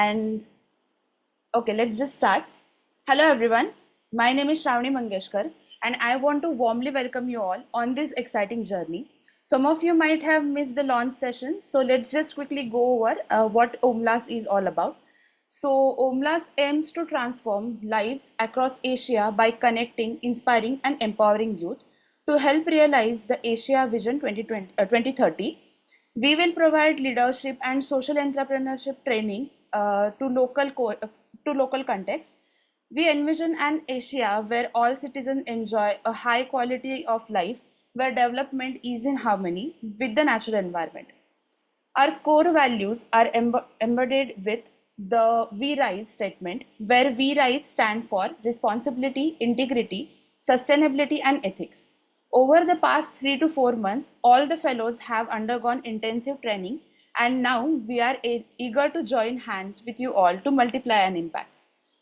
And okay, let's just start. Hello everyone, my name is Shravani Mangeshkar and I want to warmly welcome you all on this exciting journey. Some of you might have missed the launch session, so let's just quickly go over what OMLAS is all about. So OMLAS aims to transform lives across Asia by connecting, inspiring and empowering youth to help realize the Asia Vision 2030. We will provide leadership and social entrepreneurship training to local context. We envision an Asia where all citizens enjoy a high quality of life, where development is in harmony with the natural environment. Our core values are embedded with the We Rise statement, where We Rise stand for responsibility, integrity, sustainability, and ethics. Over the past 3 to 4 months, all the fellows have undergone intensive training, and now we are eager to join hands with you all to multiply an impact.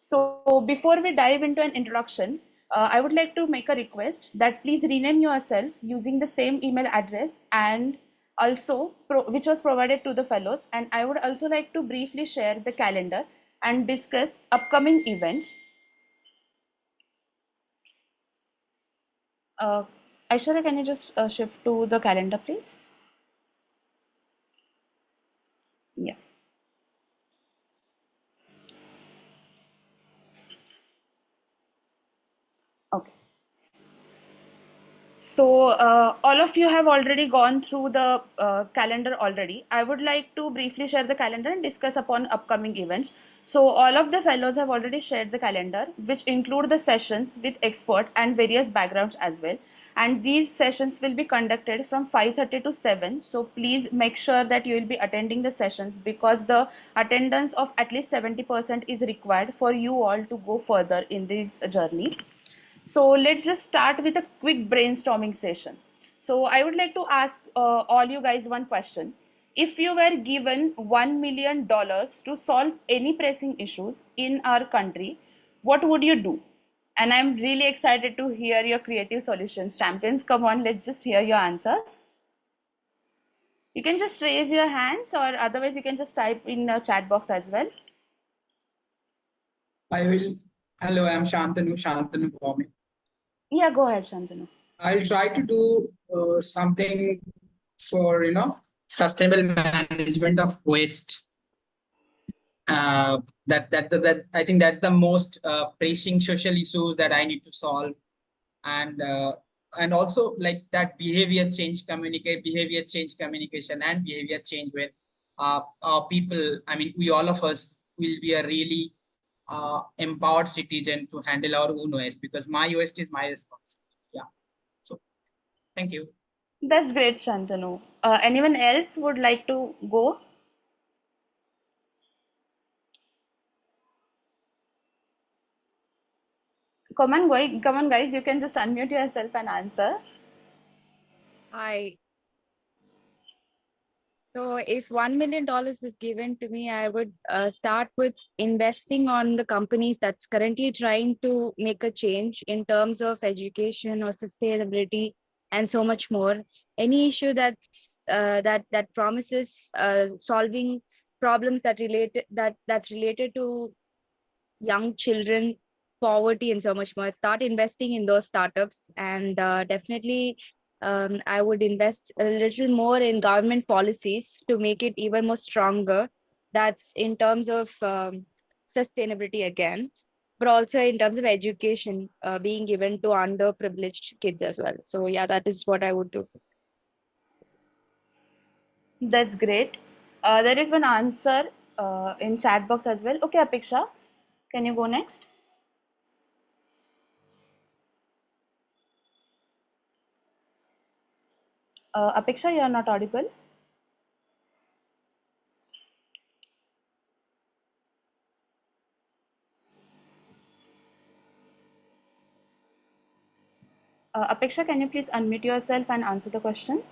So, before we dive into an introduction, I would like to make a request that please rename yourself using the same email address and also which was provided to the fellows. And I would also like to briefly share the calendar and discuss upcoming events. Uh, Aishwarya, can you just shift to the calendar, please? Yeah. Okay. So all of you have already gone through the calendar already. I would like to briefly share the calendar and discuss upon upcoming events. So all of the fellows have already shared the calendar, which include the sessions with expert and various backgrounds as well. And these sessions will be conducted from 5:30 to 7. So please make sure that you will be attending the sessions because the attendance of at least 70% is required for you all to go further in this journey. So let's just start with a quick brainstorming session. So I would like to ask all you guys one question. If you were given $1 million to solve any pressing issues in our country, what would you do? And I'm really excited to hear your creative solutions. Champions, come on, let's just hear your answers. You can just raise your hands or otherwise you can just type in the chat box as well. I will. Hello, I'm Shantanu Bhaume. Yeah, go ahead, Shantanu. I'll try to do something for sustainable management of waste. That I think that's the most pressing social issues that I need to solve, and also like that behavior change communication and behavior change where people. I mean, we all of us will be a really empowered citizen to handle our own waste because my waste is my responsibility. Yeah. So thank you. That's great, Shantanu. Anyone else would like to go? Come on, guys. You can just unmute yourself and answer. Hi. So if $1 million was given to me, I would start with investing on the companies that's currently trying to make a change in terms of education or sustainability and so much more. Any issue that promises solving problems that's related to young children, poverty, and so much more. Start investing in those startups, and definitely I would invest a little more in government policies to make it even more stronger. That's in terms of sustainability again, but also in terms of education being given to underprivileged kids as well. So yeah, that is what I would do. That's great. There is one answer in chat box as well. Okay, Apeksha, can you go next? Apeksha, you are not audible. Apeksha, can you please unmute yourself and answer the question?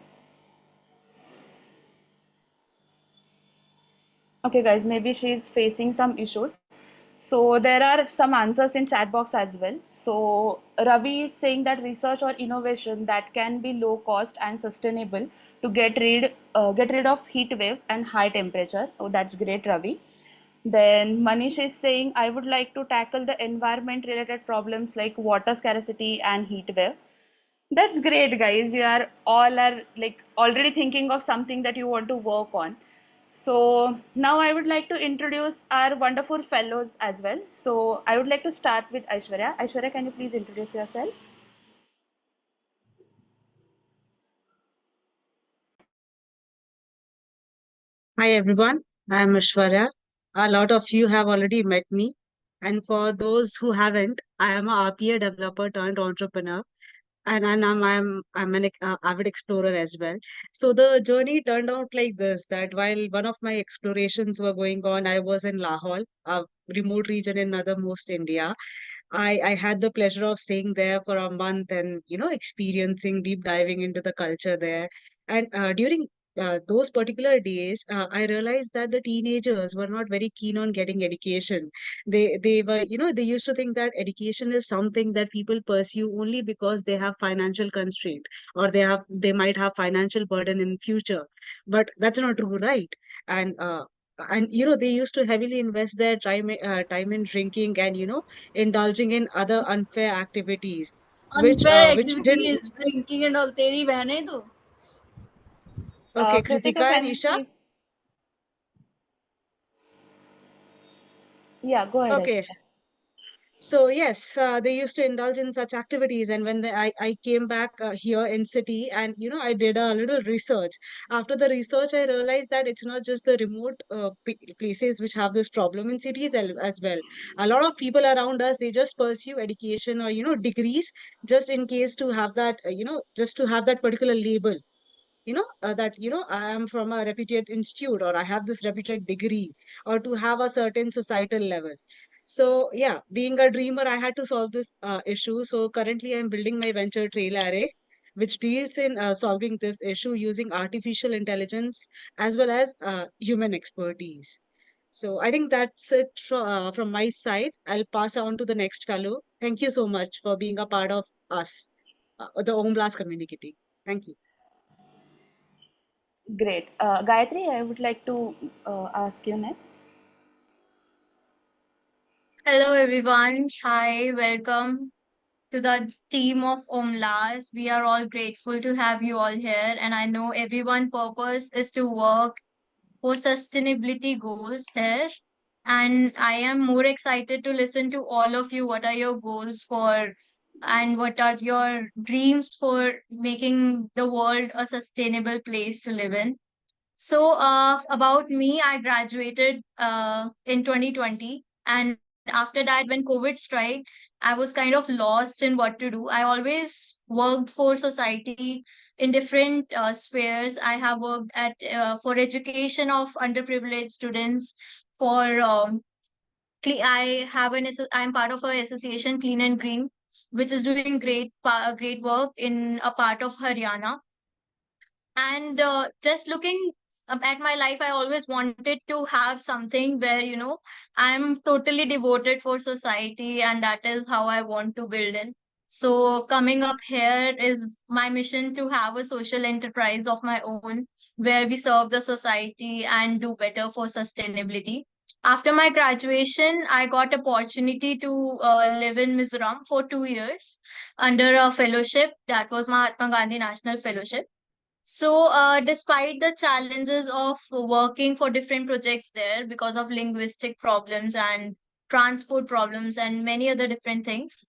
Okay, guys, maybe she's facing some issues. So there are some answers in chat box as well. So Ravi is saying that research or innovation that can be low cost and sustainable to get rid of heat waves and high temperature. Oh, that's great, Ravi. Then Manish is saying, I would like to tackle the environment related problems like water scarcity and heat wave. That's great, guys. You are all are like already thinking of something that you want to work on. So now I would like to introduce our wonderful fellows as well. So I would like to start with Aishwarya. Aishwarya, can you please introduce yourself? Hi everyone, I am Ashwarya. A lot of you have already met me. And for those who haven't, I am a RPA developer turned entrepreneur. And I'm an avid explorer as well. So the journey turned out like this, that while one of my explorations were going on, I was in Lahore, a remote region in northernmost India. I had the pleasure of staying there for a month and, experiencing deep diving into the culture there. And during those particular days, I realized that the teenagers were not very keen on getting education. They were, they used to think that education is something that people pursue only because they have financial constraint, or they might have financial burden in future. But that's not true, right? And they used to heavily invest their time in drinking and indulging in other unfair activities, Unfair which didn't. activities, drinking and all. तेरी बहन है तो. Okay, Kritika, Kritika and can you Isha. please? Yeah, go ahead, Okay, Aishwarya. so yes, they used to indulge in such activities, and when I came back here in city, and I did a little research. After the research, I realized that it's not just the remote places which have this problem, in cities as well. A lot of people around us, they just pursue education or degrees, just in case to have that just to have that particular label, that I am from a reputed institute, or I have this reputed degree, or to have a certain societal level. So yeah, being a dreamer, I had to solve this issue. So currently I'm building my venture Trail Array, which deals in solving this issue using artificial intelligence as well as human expertise. So I think that's it from my side. I'll pass on to the next fellow. Thank you so much for being a part of us, the OMLAS community. Thank you. Great. Gayatri, I would like to ask you next. Hello, everyone. Hi, welcome to the team of OMLAS. We are all grateful to have you all here, and I know everyone's purpose is to work for sustainability goals here. And I am more excited to listen to all of you. What are your goals for, and what are your dreams for making the world a sustainable place to live in? So, about me, I graduated in 2020. And after that, when COVID struck, I was kind of lost in what to do. I always worked for society in different spheres. I have worked at for education of underprivileged students, for I have I'm part of an association, Clean and Green, which is doing great work in a part of Haryana. And just looking at my life, I always wanted to have something where, I'm totally devoted for society, and that is how I want to build in. So, coming up here is my mission to have a social enterprise of my own where we serve the society and do better for sustainability. After my graduation, I got opportunity to live in Mizoram for 2 years under a fellowship that was Mahatma Gandhi National Fellowship. So, despite the challenges of working for different projects there because of linguistic problems and transport problems and many other different things,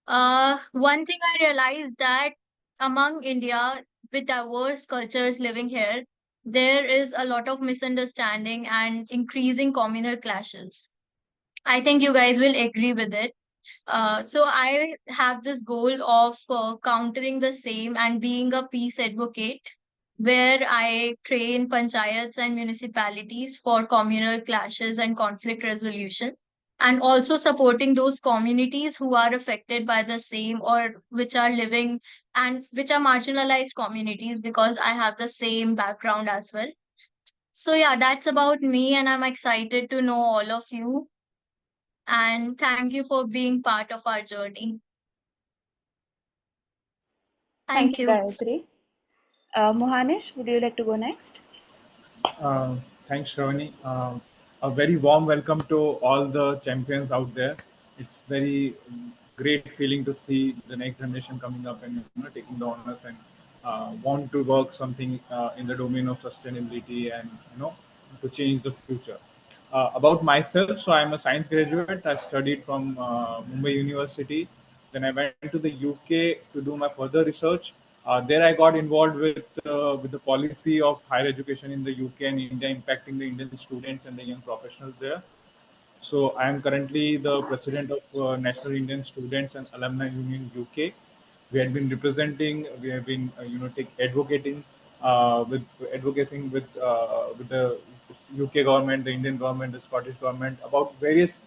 one thing I realized that among India, with diverse cultures living here, there is a lot of misunderstanding and increasing communal clashes. I think you guys will agree with it. So I have this goal of countering the same and being a peace advocate, where I train panchayats and municipalities for communal clashes and conflict resolution, and also supporting those communities who are affected by the same, or which are living and which are marginalized communities, because I have the same background as well. So yeah, that's about me, and I'm excited to know all of you, and thank you for being part of our journey. Thank Thank you, you. Gayatri. Mohanish, would you like to go next? Thanks, Shravani. a very warm welcome to all the champions out there. It's very great feeling to see the next generation coming up and taking the honors and want to work something in the domain of sustainability and to change the future. About myself, so I'm a science graduate. I studied from Mumbai University. Then I went to the UK to do my further research. There I got involved with the policy of higher education in the UK and India impacting the Indian students and the young professionals there. So I am currently the president of National Indian Students and Alumni Union UK. We had been representing, we have been advocating with advocating with the UK government, the Indian government, the Scottish government about various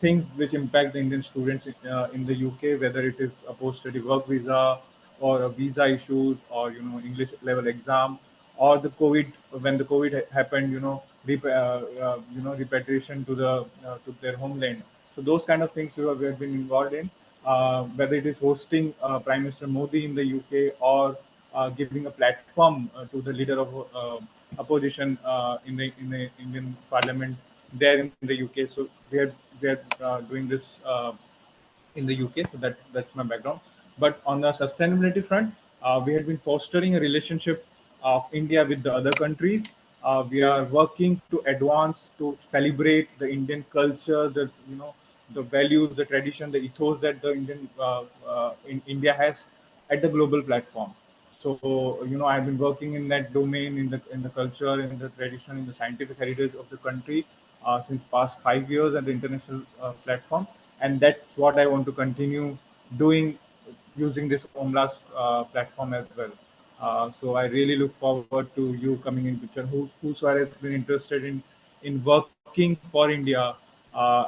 things which impact the Indian students in the UK, whether it is a post-study work visa or a visa issues or English level exam or the COVID when the COVID happened, repatriation to the to their homeland. So those kind of things we have been involved in, whether it is hosting Prime Minister Modi in the UK or giving a platform to the leader of opposition in the Indian Parliament there in the UK. So we are doing this in the UK. So that's my background. But on the sustainability front, we have been fostering a relationship of India with the other countries. We are working to advance, to celebrate the Indian culture, the values, the tradition, the ethos that the in India has at the global platform. So I've been working in that domain, in the culture, in the tradition, in the scientific heritage of the country since past 5 years at the international platform, and that's what I want to continue doing using this OMLAS platform as well. So I really look forward to you coming in picture. Whosoever has been interested in working for India, uh,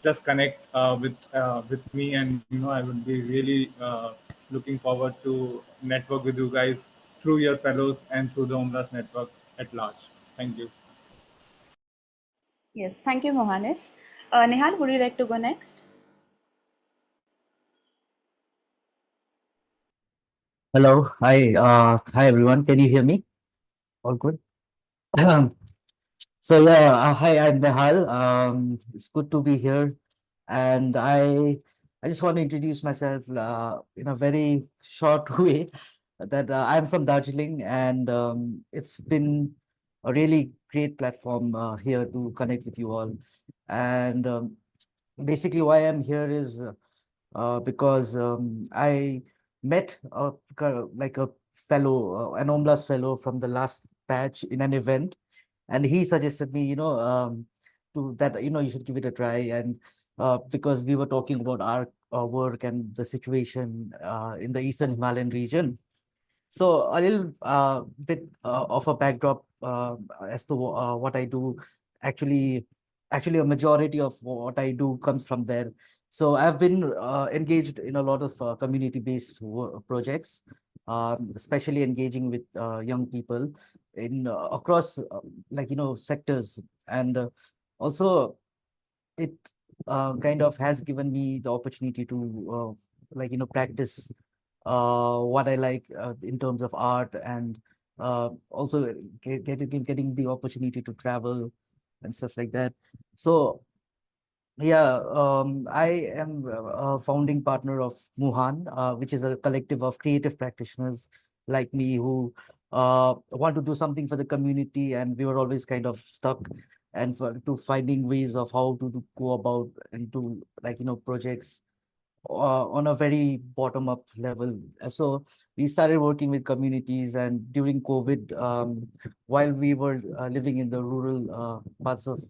just connect with me, and I would be really looking forward to network with you guys through your fellows and through the OMLAS network at large. Thank you. Yes, thank you, Mohanesh. Nihal, would you like to go next? Hello. Hi. Hi everyone. Can you hear me? All good? So yeah, hi, I'm Nehal. It's good to be here. And I just want to introduce myself in a very short way that I'm from Darjeeling, and it's been a really great platform here to connect with you all. And basically why I'm here is because I met like a fellow, an OMLAS fellow from the last batch in an event, and he suggested me, to that, you should give it a try. And because we were talking about our work and the situation in the Eastern Himalayan region. So a little bit of a backdrop as to what I do. Actually, actually, a majority of what I do comes from there. So I've been engaged in a lot of community-based projects, especially engaging with young people in across like sectors, and also it kind of has given me the opportunity to practice what I like in terms of art, and also getting the opportunity to travel and stuff like that. So yeah, I am a founding partner of Muhan, which is a collective of creative practitioners like me who want to do something for the community, and we were always kind of stuck and to finding ways of how to go about and do projects on a very bottom up level. So we started working with communities, and during COVID, while we were living in the rural parts of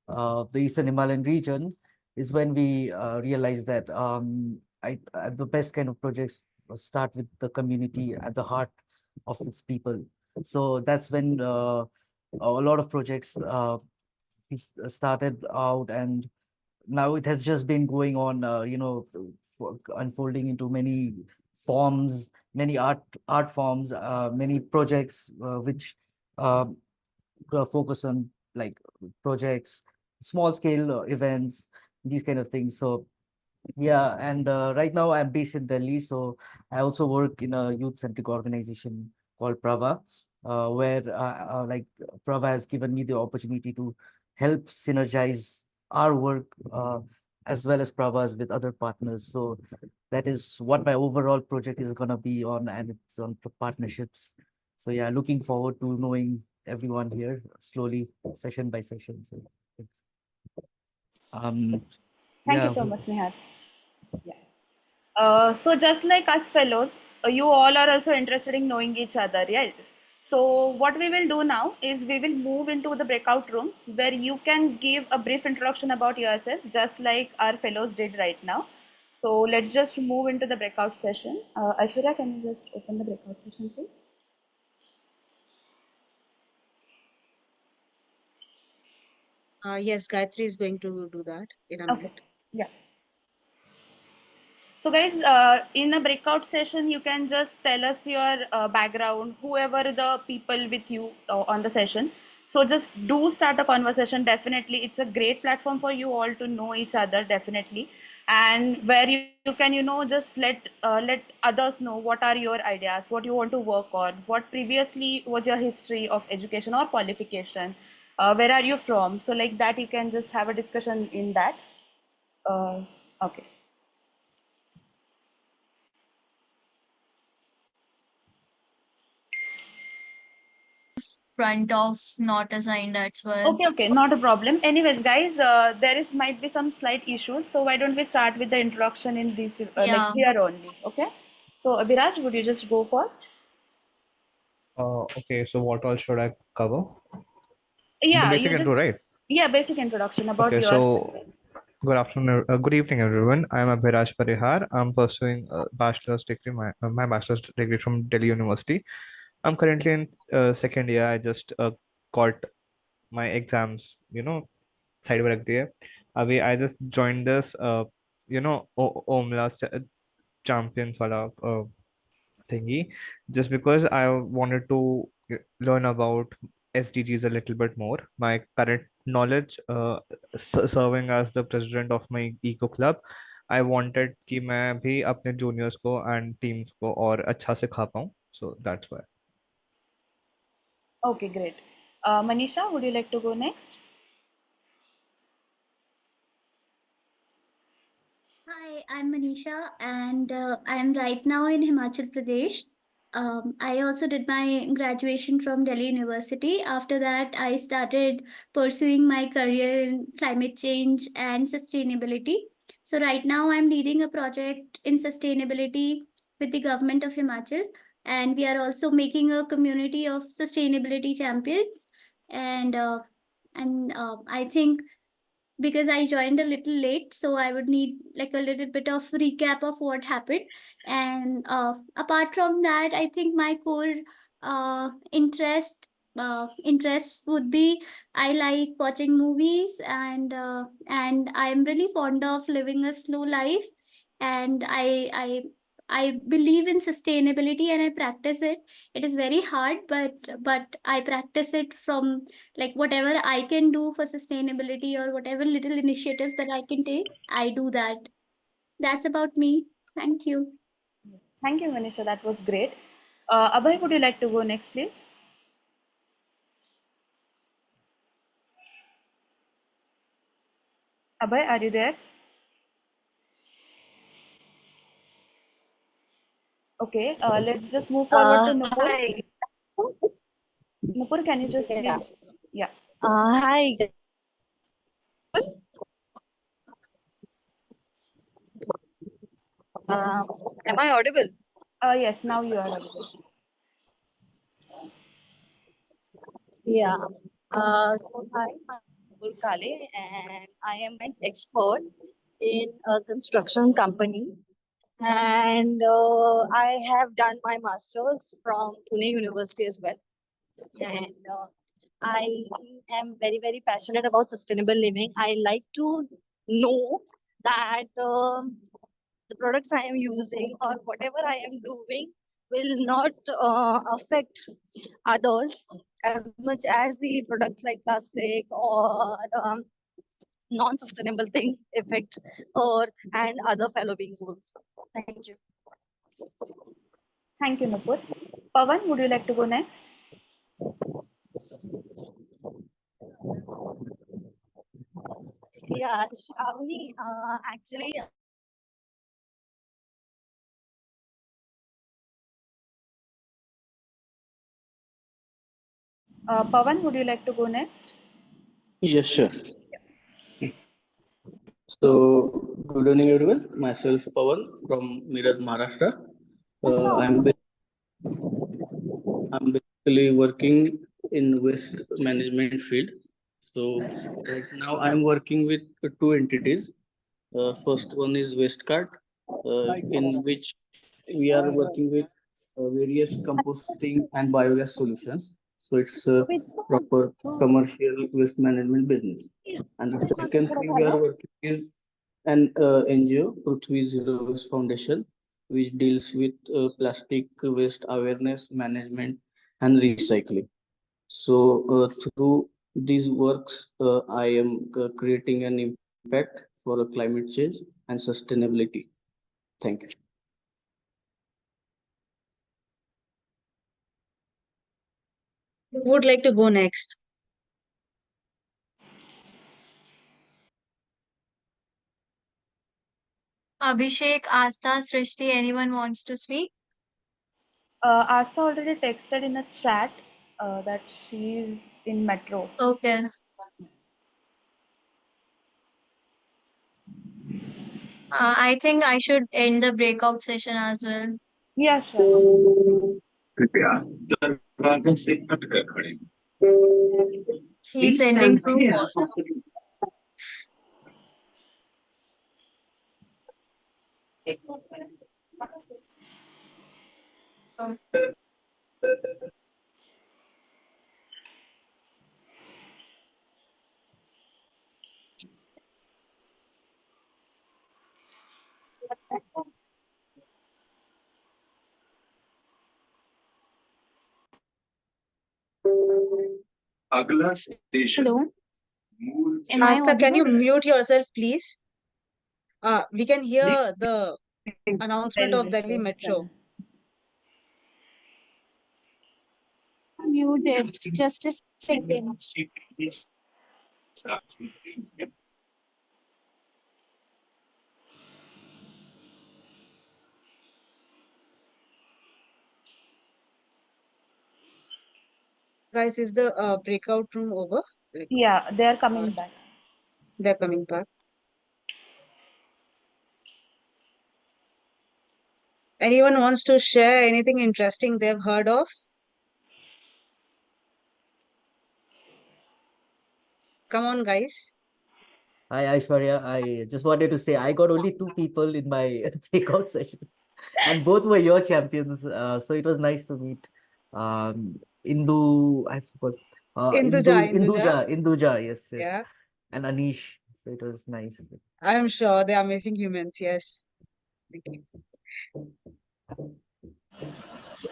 the Eastern Himalayan region, is when we realized that the best kind of projects start with the community at the heart of its people. So that's when a lot of projects started out, and now it has just been going on, unfolding into many forms, many art forms, many projects which uh, focus on like projects, small scale events, these kind of things. So yeah, and right now I'm based in Delhi, so I also work in a youth-centric organization called Prava, where like Prava has given me the opportunity to help synergize our work as well as Prava's with other partners. So that is what my overall project is gonna be on, and it's on partnerships. So yeah, looking forward to knowing everyone here slowly, session by session. So thanks. Thank you Yeah. so much, Nihat. Yeah. So just like us fellows, you all are also interested in knowing each other, right? So what we will do now is we will move into the breakout rooms where you can give a brief introduction about yourself, just like our fellows did right now. So let's just move into the breakout session. Aishwarya, can you just open the breakout session, please? Yes, Gayatri is going to do that in a Okay. minute. Yeah. So guys, in a breakout session, you can just tell us your background, whoever the people with you on the session. So just do start a conversation. Definitely, it's a great platform for you all to know each other. Definitely, and where you can, just let others know what are your ideas, what you want to work on, what previously was your history of education or qualification, where are you from. So like that, you can just have a discussion in that. Okay. Front of not assigned, that's why. Okay, not a problem. Anyways, guys, there is might be some slight issues, so why don't we start with the introduction in this like Yeah. here only, okay? So Abhiraj, would you just go first? Okay, so what all should I cover? The Yeah, basic you intro, just right? basic introduction about Okay, yourself. so good afternoon, good evening, everyone. I'm Abhiraj Parihar. I'm pursuing a bachelor's degree, my bachelor's degree from Delhi University. I'm currently in second year. I just got my exams, side by रख दिए. I just joined this, OMLAS Champions wala thingy, just because I wanted to learn about SDGs a little bit more. My current knowledge, serving as the president of my eco club, I wanted कि मैं भी अपने juniors को and teams को और अच्छा सिखा पाऊँ. So that's why. Okay, great. Manisha, would you like to go next? Hi, I'm Manisha, and I'm right now in Himachal Pradesh. I also did my graduation from Delhi University. After that, I started pursuing my career in climate change and sustainability. So, right now, I'm leading a project in sustainability with the government of Himachal, and we are also making a community of sustainability champions. And I think because I joined a little late, so I would need like a little bit of recap of what happened. And apart from that, I think my core interests would be I like watching movies, and I'm really fond of living a slow life, and I believe in sustainability and I practice it. It is very hard, but I practice it from like whatever I can do for sustainability or whatever little initiatives that I can take, I do that. That's about me. Thank you. Thank you, Manisha. That was great. Abhay, would you like to go next, please? Abhay, are you there? Okay, let's just move forward to Nupur. Hi. Nupur, can you just Yeah. please? Yeah. Hi. Am I audible? Yes, now you are audible. Yeah. So hi, I'm Gul Kale, and I am an expert in a construction company. And I have done my master's from Pune University as well. And I am very, very passionate about sustainable living. I like to know that the products I am using or whatever I am doing will not affect others as much as the products like plastic or non-sustainable things affect earth and other fellow beings also. Thank you. Thank you, Nupur. Pawan, would you like to go next? Yeah, Shravani, actually, Pawan, would you like to go next? Yes, sure. So, good evening, everyone. Myself, Pawan from Miraj, Maharashtra. Uh, I'm ba- I'm basically working in waste management field. So, right now I'm working with two entities. First one is Wastecart, in which we are working with various composting and biogas solutions. So it's a proper commercial waste management business. And the second thing we are working is an NGO, Prithvi Zero Waste Foundation, which deals with plastic waste awareness, management, and recycling. So through these works, I am creating an impact for climate change and sustainability. Thank you. Who would like to go next? Abhishek, Asta, Srishti, anyone wants to speak? Asta already texted in a chat that she's in metro. Okay. I think I should end the breakout session as well. Yeah, sure. He's sending two calls. Oh. Hello, am I Asta, can you audible? mute yourself, please? We can hear the announcement of Delhi Metro. Muted. Just a second. Guys, is the breakout room over? Like, Yeah, they are coming back. they're coming back. Anyone wants to share anything interesting they've heard of? Come on, guys. Hi, Aishwarya. I just wanted to say I got only two people in my breakout session, and both were your champions. So it was nice to meet Indu. I forgot. Induja. Induja. Yes, yes, Yeah, and Anish. So it was nice. I'm sure they're amazing humans. Yes.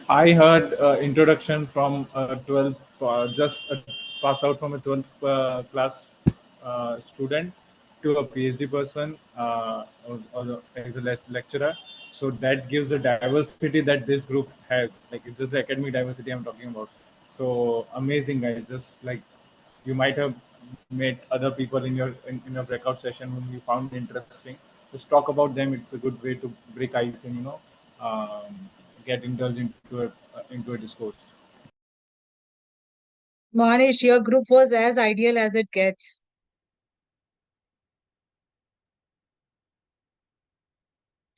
I heard introduction from 12th, just pass out from a 12th class student to a PhD person as a lecturer. So that gives a diversity that this group has. Like it's just the academic diversity I'm talking about. So amazing, guys. Just like you might have met other people in your breakout session whom you found interesting. Just talk about them. It's a good way to break ice and get indulged into a discourse. Manish, your group was as ideal as it gets.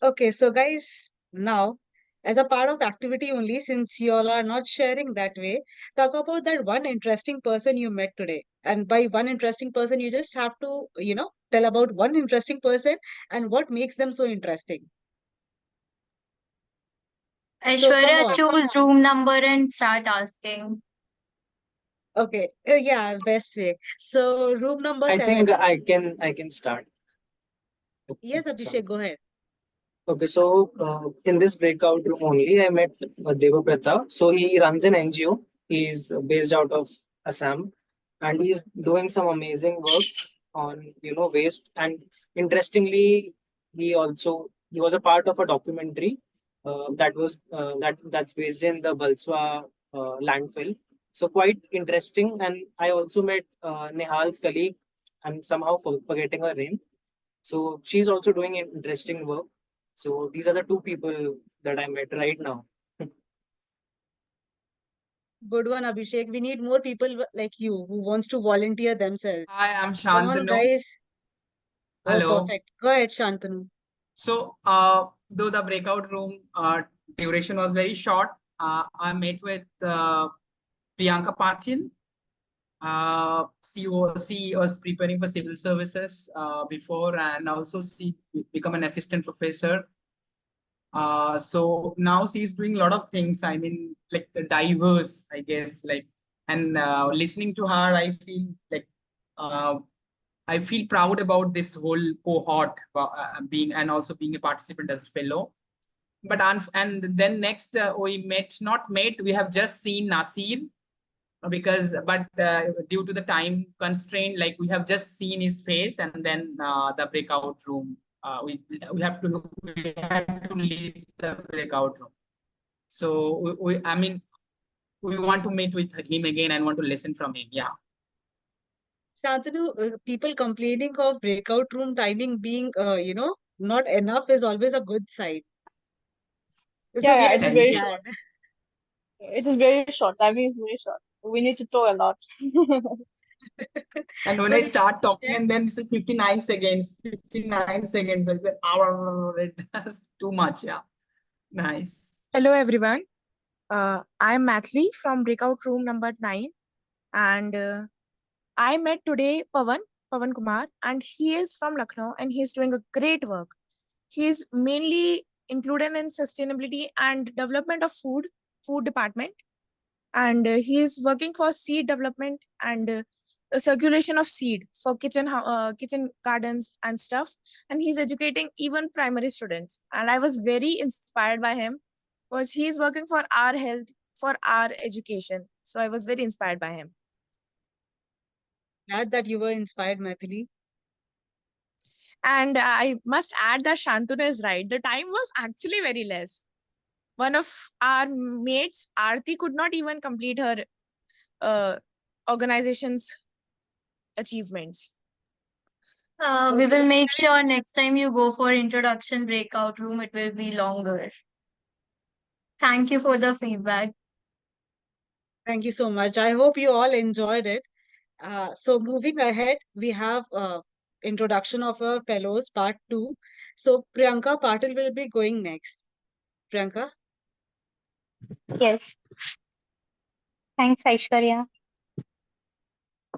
Okay, so guys, now as a part of activity only, since you all are not sharing that way, talk about that one interesting person you met today. And by one interesting person, you just have to, tell about one interesting person and what makes them so interesting. So come Aishwarya, on. choose room number and start asking. Okay, yeah, best way. So room number I 7. think I can start. Yes, Sorry. Abhishek, go ahead. Okay, so in this breakout room only, I met Devaprata. So he runs an NGO. He's based out of Assam, and he's doing some amazing work on waste. And interestingly, he was a part of a documentary that's based in the Balswa landfill. So quite interesting. And I also met Nehal's colleague I'm somehow forgetting her name. So she's also doing interesting work. So these are the two people that I met right now. Good one, Abhishek. We need more people like you who wants to volunteer themselves. Hi, I'm Come on, Shantanu. guys. Oh, Hello. perfect. Go ahead, Shantanu. So, though the breakout room duration was very short, I met with Priyanka Patil. She was preparing for civil services before, and also she become an assistant professor. So now she's doing a lot of things. I mean, like diverse, I guess. Like, and listening to her, I feel like uh, I feel proud about this whole cohort being and also being a participant as fellow. But and then next we not met. We have just seen Nasir because due to the time constraint, like we have just seen his face, and then the breakout room. We had to leave the breakout room. So I mean, we want to meet with him again and want to listen from him. Yeah. Shantanu, people complaining of breakout room timing being, not enough is always a good sign. So Yeah, we yeah, are it's really very Definitely. short. glad. It is very short. Timing is very short. We need to talk a lot. And when So I did start talking Abhishek, and then say 59 seconds, 59 seconds, like the hour, that's too much. Yeah. Nice. Hello everyone. I'm Mathli from breakout room number 9, and I met today Pavan Kumar, and he is from Lucknow and he is doing a great work. He is mainly included in sustainability and development of food department, and he is working for seed development and circulation of seed for kitchen gardens and stuff, and he's educating even primary students, and I was very inspired by him because he's working for our health, for our education. So I was very inspired by him. glad that you were inspired, Mathili. And I must add that Shantanu is right. The time was actually very less. One of our mates, Aarti, could not even complete her organization's achievements. We will make sure next time you go for introduction breakout room, it will be longer. Thank you for the feedback. Thank you so much. I hope you all enjoyed it. So moving ahead, we have introduction of our fellows part 2. So Priyanka Patil will be going next. Priyanka. Yes. Thanks, Aishwarya.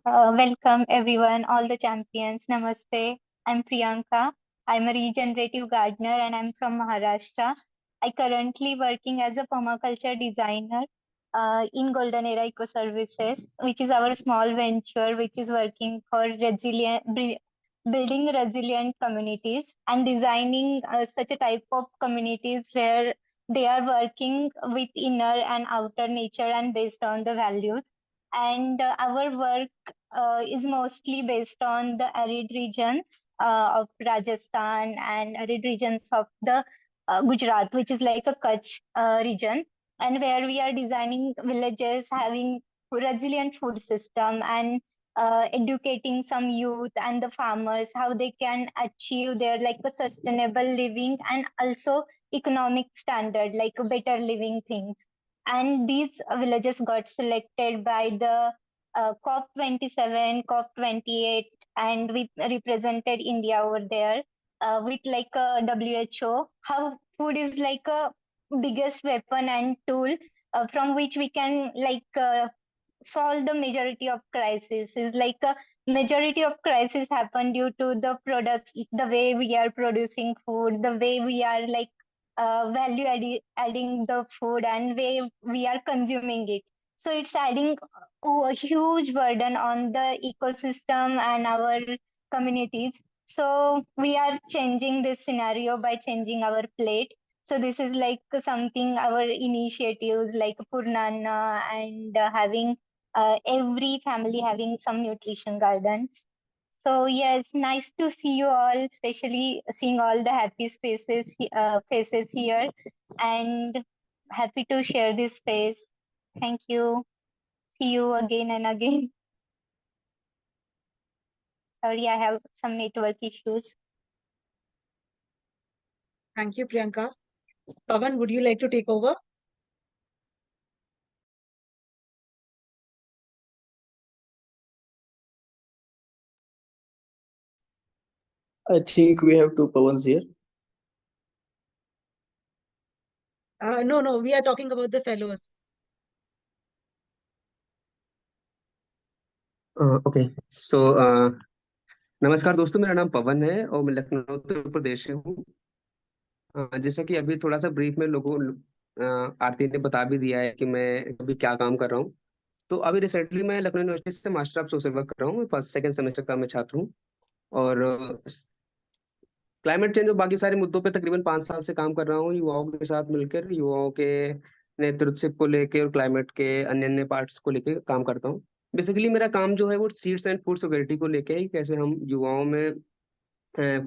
Welcome everyone, all the champions. Namaste. I'm Priyanka. I'm a regenerative gardener and I'm from Maharashtra. I currently working as a permaculture designer in Golden Era Eco Services, which is our small venture, which is working for building resilient communities and designing such a type of communities where they are working with inner and outer nature and based on the values. And our work is mostly based on the arid regions of Rajasthan and arid regions of the Gujarat, which is like a Kutch region, and where we are designing villages having resilient food system and educating some youth and the farmers how they can achieve their like a sustainable living and also economic standard like a better living things. And these villages got selected by the COP27, COP28, and we represented India over there with like a WHO. How food is like a biggest weapon and tool from which we can like solve the majority of crisis. Is like a majority of crisis happen due to the products, the way we are producing food, the way we are like adding the food and way we are consuming it. So it's adding a huge burden on the ecosystem and our communities. So we are changing this scenario by changing our plate. So this is like something our initiatives like Purnana and having every family having some nutrition gardens. So yes, nice to see you all, especially seeing all the happy faces here, and happy to share this space. Thank you. See you again and again. Sorry, I have some network issues. Thank you, Priyanka. Pawan, would you like to take over? I think we have two Pawans here. No, we are talking about the fellows. Okay so नमस्कार दोस्तों, मेरा नाम पवन है और मैं लखनऊ उत्तर प्रदेश से हूँ। जैसा कि अभी थोड़ा सा ब्रीफ में लोगों आरती ने बता भी दिया है कि मैं अभी क्या काम कर रहा हूँ। तो अभी रिसेंटली मैं लखनऊ यूनिवर्सिटी से मास्टर ऑफ सोशल वर्क कर रहा हूँ। मैं फर्स्ट सेकंड सेमेस्टर का मैं छात्र हूँ और क्लाइमेट चेंज और बाकी सारे मुद्दों पे तकरीबन 5 साल से काम कर रहा हूँ, युवाओं के साथ मिलकर युवाओं के नेतृत्व को लेके और क्लाइमेट के अन्य अन्य पार्ट्स को लेके काम करता हूँ। बेसिकली मेरा काम जो है वो सीड्स एंड फूड सिक्योरिटी को लेके है, कैसे हम युवाओं में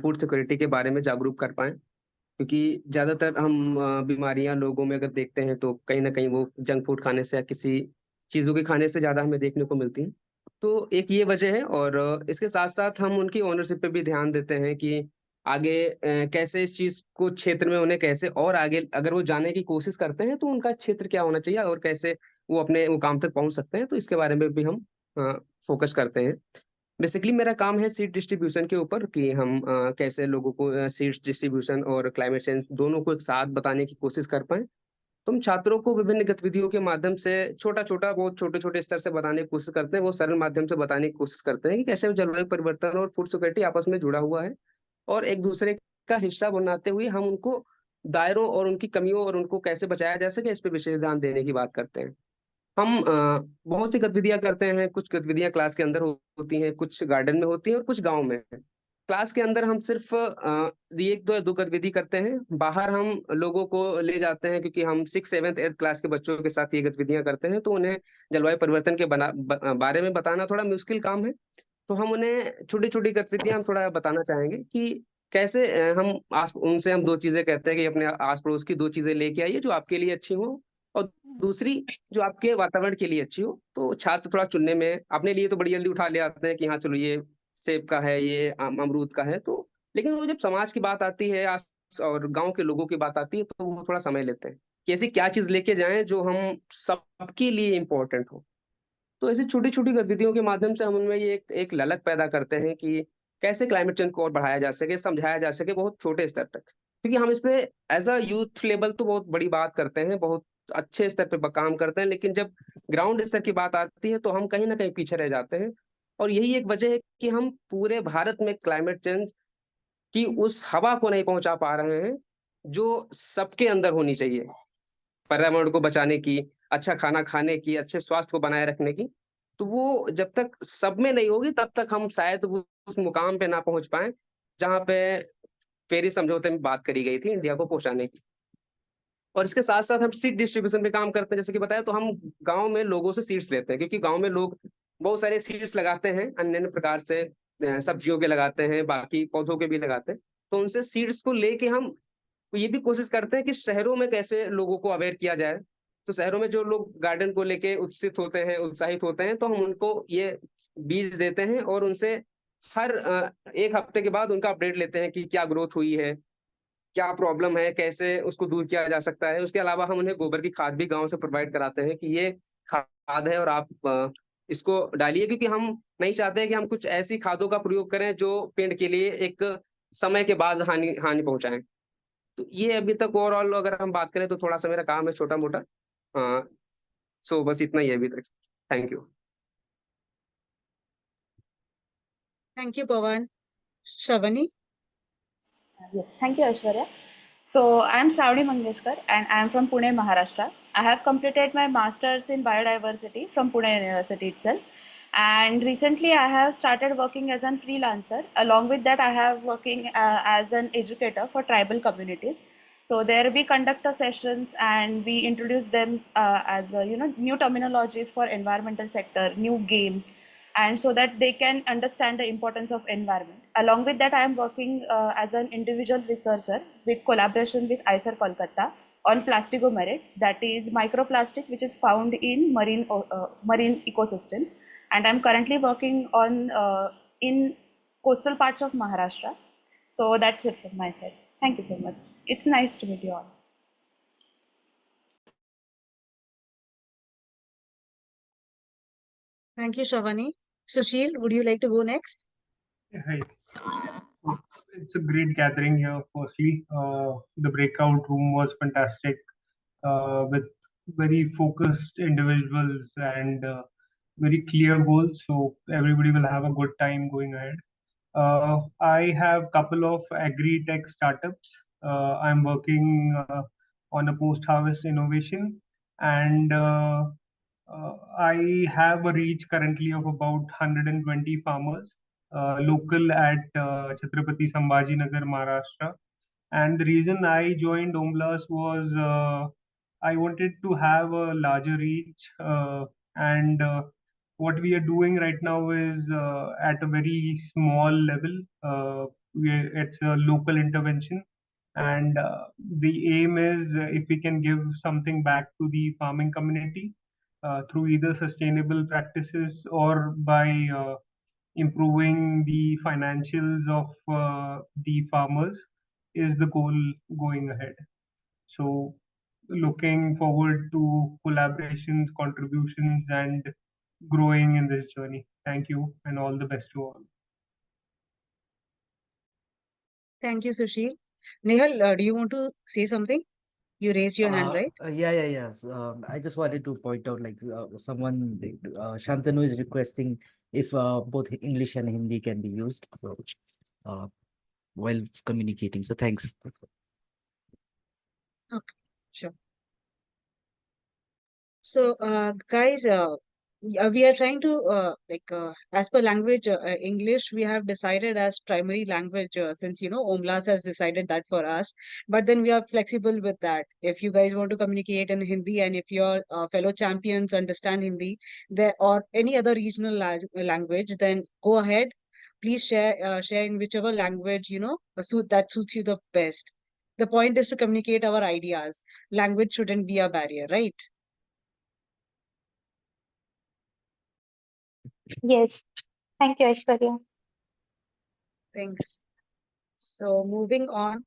फूड सिक्योरिटी के बारे में जागरूक कर पाएं, क्योंकि ज्यादातर हम बीमारियां लोगों में अगर देखते हैं तो कहीं ना कहीं वो जंक फूड खाने से या किसी चीजों के खाने से ज्यादा हमें देखने को मिलती है। तो एक ये वजह है और इसके साथ साथ हम उनकी ओनरशिप पे भी ध्यान देते हैं कि आगे कैसे इस चीज को क्षेत्र में उन्हें कैसे और आगे अगर वो जाने की कोशिश करते हैं तो उनका क्षेत्र क्या होना चाहिए और कैसे वो अपने मुकाम तक पहुंच सकते हैं, तो इसके बारे में भी हम फोकस करते हैं। बेसिकली मेरा काम है सीड डिस्ट्रीब्यूशन के ऊपर कि हम कैसे लोगों को सीड्स डिस्ट्रीब्यूशन और क्लाइमेट चेंज दोनों को एक साथ बताने की कोशिश कर पाए। तो हम छात्रों को विभिन्न गतिविधियों के माध्यम से छोटा छोटा बहुत छोटे छोटे स्तर से बताने की कोशिश करते हैं, वो सरल माध्यम से बताने की कोशिश करते हैं कि कैसे जलवायु परिवर्तन और फूड सिक्योरिटी आपस में जुड़ा हुआ है और एक दूसरे का हिस्सा बनाते हुए हम उनको दायरों और उनकी कमियों और उनको कैसे बचाया जा सके इस पे विशेष ध्यान देने की बात करते हैं। हम बहुत सी गतिविधियां करते हैं, कुछ गतिविधियां क्लास के अंदर होती हैं, कुछ गार्डन में होती हैं और कुछ गांव में। क्लास के अंदर हम सिर्फ एक दो गतिविधि करते हैं, बाहर हम लोगों को ले जाते हैं क्योंकि हम 6, 7, 8 क्लास के बच्चों के साथ ये गतिविधियां करते हैं, तो उन्हें जलवायु परिवर्तन के बारे में बताना थोड़ा मुश्किल काम है। तो हम उन्हें छोटी छोटी गतिविधियां हम थोड़ा बताना चाहेंगे कि कैसे उनसे हम दो चीजें कहते हैं कि अपने आस पड़ोस की दो चीजें लेके आइए जो आपके लिए अच्छी हो और दूसरी जो आपके वातावरण के लिए अच्छी हो। तो छात्र थोड़ा चुनने में अपने लिए तो बड़ी जल्दी उठा ले आते हैं कि हाँ चलो ये सेब का है, ये अमरूद का है, तो लेकिन वो जब समाज की बात आती है आस और गांव के लोगों की बात आती है तो वो थोड़ा समय लेते हैं कि ऐसी क्या चीज लेके जाएं जो हम सबके लिए इम्पोर्टेंट हो। तो ऐसी छोटी छोटी गतिविधियों के माध्यम से हम उनमें ये एक ललक पैदा करते हैं कि कैसे क्लाइमेट चेंज को और बढ़ाया जा सके, समझाया जा सके बहुत छोटे स्तर तक, क्योंकि हम इस पे एज अ यूथ लेवल तो बहुत बड़ी बात करते हैं, बहुत अच्छे स्तर पे काम करते हैं, लेकिन जब ग्राउंड स्तर की बात आती है तो हम कहीं ना कहीं पीछे रह जाते हैं। और यही एक वजह है कि हम पूरे भारत में क्लाइमेट चेंज की उस हवा को नहीं पहुंचा पा रहे हैं जो सबके अंदर होनी चाहिए, पर्यावरण को बचाने की, अच्छा खाना खाने की, अच्छे स्वास्थ्य को बनाए रखने की। तो वो जब तक सब में नहीं होगी तब तक हम शायद उस मुकाम पे ना पहुंच पाए जहां पे पेरिस समझौते में बात करी गई थी इंडिया को पहुंचाने की। और इसके साथ साथ हम सीड डिस्ट्रीब्यूशन पे काम करते हैं, जैसे कि बताया, तो हम गांव में लोगों से सीड्स लेते हैं क्योंकि गांव में लोग बहुत सारे सीड्स लगाते हैं, अन्य अन्य प्रकार से सब्जियों के लगाते हैं, बाकी पौधों के भी लगाते हैं। तो उनसे सीड्स को लेके हम ये भी कोशिश करते हैं कि शहरों में कैसे लोगों को अवेयर किया जाए। तो शहरों में जो लोग गार्डन को लेके उत्सित होते हैं, उत्साहित होते हैं, तो हम उनको ये बीज देते हैं और उनसे हर एक हफ्ते के बाद उनका अपडेट लेते हैं कि क्या ग्रोथ हुई है, क्या प्रॉब्लम है, कैसे उसको दूर किया जा सकता है। उसके अलावा हम उन्हें गोबर की खाद भी गांव से प्रोवाइड कराते हैं कि ये खाद है और आप इसको डालिए, क्योंकि हम नहीं चाहते कि हम कुछ ऐसी खादों का प्रयोग करें जो पेड़ के लिए एक समय के बाद हानि हानि पहुंचाएं। तो ये अभी तक ओवरऑल अगर हम बात करें तो थोड़ा सा मेरा काम है छोटा मोटा। हाँ, सो बस इतना ही है अभी तक। Thank you. Thank you, Pawan. Shavani? Yes, thank you, Aishwarya. So, I am Shravani Mangeshkar and I am from Pune, Maharashtra. I have completed my master's in biodiversity from Pune University itself. And recently, I have started working as a freelancer. Along with that, I have working as an educator for tribal communities. So there we conduct a sessions and we introduce them as new terminologies for environmental sector, new games, and so that they can understand the importance of environment. Along with that, I am working as an individual researcher with collaboration with ICER Kolkata on plasticomerates, that is microplastic which is found in marine ecosystems. And I'm currently working on in coastal parts of Maharashtra. So that's it from my side. Thank you so much. It's nice to meet you all. Thank you, Shavani. Sushil, would you like to go next? Hi. It's a great gathering here. Firstly, the breakout room was fantastic with very focused individuals and very clear goals. So everybody will have a good time going ahead. I have couple of agri-tech startups. I'm working on a post-harvest innovation, and I have a reach currently of about 120 farmers, local at Chhatrapati Sambhajinagar, Maharashtra. And the reason I joined OMLAS was I wanted to have a larger reach, and what we are doing right now is at a very small level. It's a local intervention, and the aim is if we can give something back to the farming community through either sustainable practices or by improving the financials of the farmers is the goal going ahead. So looking forward to collaborations, contributions, and growing in this journey. Thank you and all the best to all. Thank you, Sushil. Nehal, do you want to say something? You raised your hand, right? Yeah. I just wanted to point out, like, someone, Shantanu is requesting if both English and Hindi can be used. So, while communicating. So, thanks. Okay, sure. So, guys, we are trying to as per language English, we have decided as primary language since OMLAS has decided that for us. But then we are flexible with that. If you guys want to communicate in Hindi, and if your fellow champions understand Hindi, there or any other regional language, then go ahead. Please share in whichever language that suits you the best. The point is to communicate our ideas. Language shouldn't be a barrier, right? Yes. Thank you, Aishwarya. Thanks. So moving on,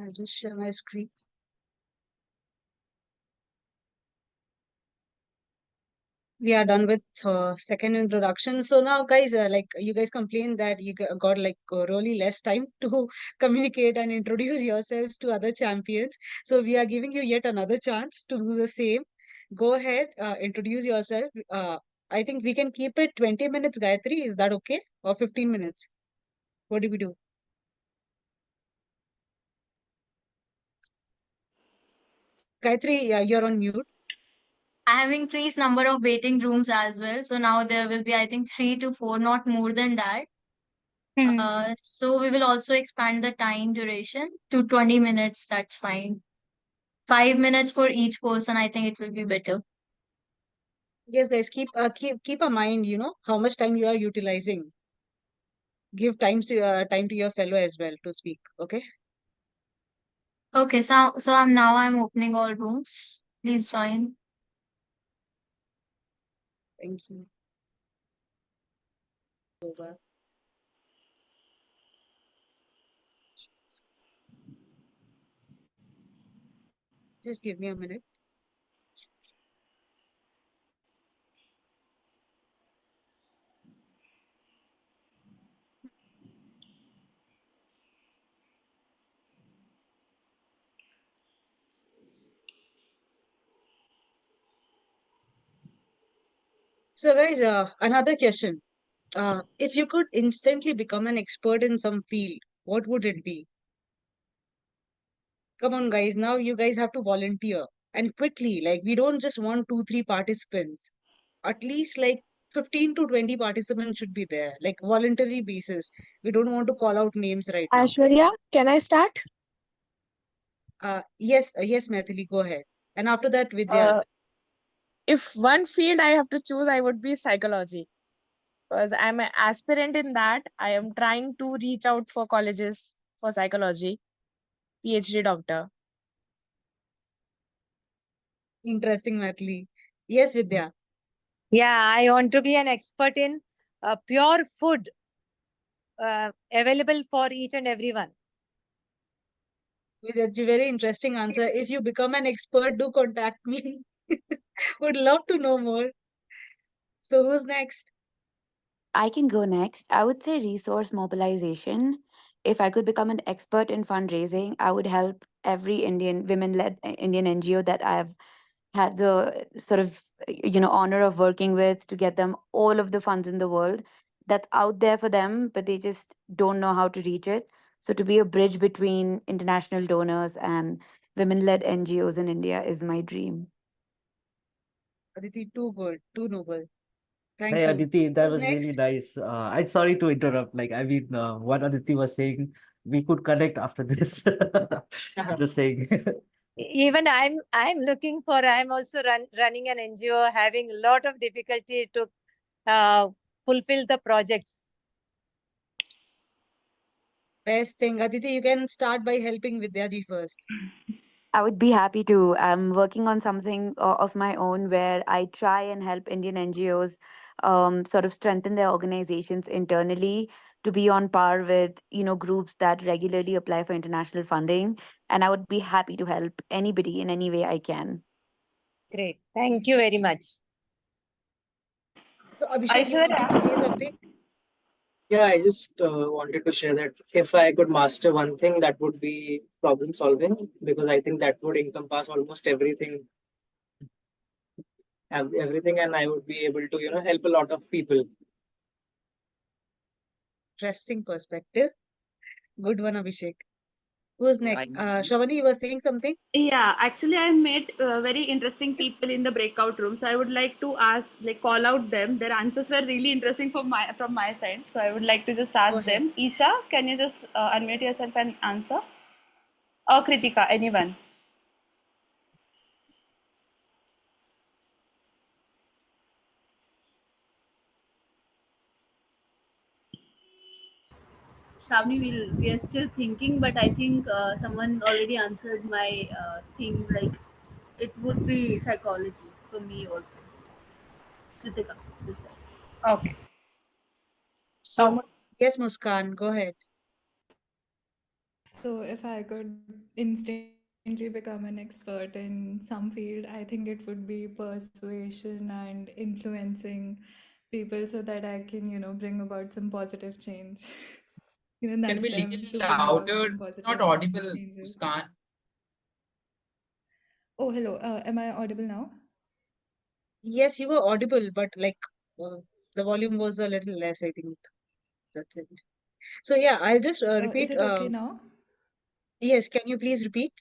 I'll just share my screen. We are done with second introduction. So now, guys, like you guys complained that you got like really less time to communicate and introduce yourselves to other champions. So we are giving you yet another chance to do the same. Go ahead, introduce yourself. I think we can keep it 20 minutes, Gayatri. Is that okay? Or 15 minutes? What do we do? Gayatri, you're on mute. I have increased number of waiting rooms as well. So now there will be, I think, 3 to 4, not more than that. So we will also expand the time duration to 20 minutes. That's fine. 5 minutes for each person. I think it will be better. Yes, guys, keep a mind, how much time you are utilizing. Give time to your fellow as well to speak. Okay. Okay, so I'm opening all rooms. Please join. Thank you. Over. Just give me a minute. So, guys, another question. If you could instantly become an expert in some field, what would it be? Come on, guys. Now you guys have to volunteer and quickly. Like, we don't just want 2, 3 participants. At least like 15 to 20 participants should be there, like voluntary basis. We don't want to call out names right now. Aishwarya, can I start? Yes, Maithili, go ahead. And after that, Vidya. If one field I have to choose, I would be psychology. Because I'm an aspirant in that. I am trying to reach out for colleges for psychology, PhD doctor. Interesting, Maithili. Yes, Vidya. Yeah, I want to be an expert in pure food available for each and everyone. That's a very interesting answer. If you become an expert, do contact me. Would love to know more. So who's next? I can go next. I would say resource mobilization. If I could become an expert in fundraising, I would help every Indian women-led Indian NGO that I've had the sort of honor of working with to get them all of the funds in the world that's out there for them, but they just don't know how to reach it. So to be a bridge between international donors and women-led NGOs in India is my dream. Aditi, too good, too noble. Thank Hey you. Aditi, that Who's was next? really nice. I'm sorry to interrupt. What Aditi was saying, we could connect after this. Just saying. Even I'm looking for, I'm also running an NGO, having a lot of difficulty to fulfill the projects. Best thing. Aditi, you can start by helping Vidyaji first. I would be happy to. I'm working on something of my own where I try and help Indian NGOs sort of strengthen their organizations internally to be on par with, groups that regularly apply for international funding. And I would be happy to help anybody in any way I can. Great. Thank you very much. So Abhishek, you wanted to say something? Yeah, I just wanted to share that if I could master one thing, that would be problem solving, because I think that would encompass almost everything, everything, and I would be able to, help a lot of people. Interesting perspective. Good one, Abhishek. Who's next? Shavani, you were saying something? Yeah, actually, I met very interesting people in the breakout room. So I would like to ask, call out them. Their answers were really interesting from my side. So I would like to just ask them. Isha, can you just unmute yourself and answer? Or Kritika, anyone? Shravani, we are still thinking, but I think someone already answered my thing. Like, it would be psychology for me also. Kritika, this side. Okay. So, yes, Muskan, go ahead. So if I could instantly become an expert in some field, I think it would be persuasion and influencing people so that I can, bring about some positive change. Can Nudge be them little to bring about louder? some It's not positive audible, changes. Muskan. Oh, hello. Am I audible now? Yes, you were audible, but the volume was a little less, I think. That's it. So yeah, I'll just repeat. Is it okay now? Yes, can you please repeat?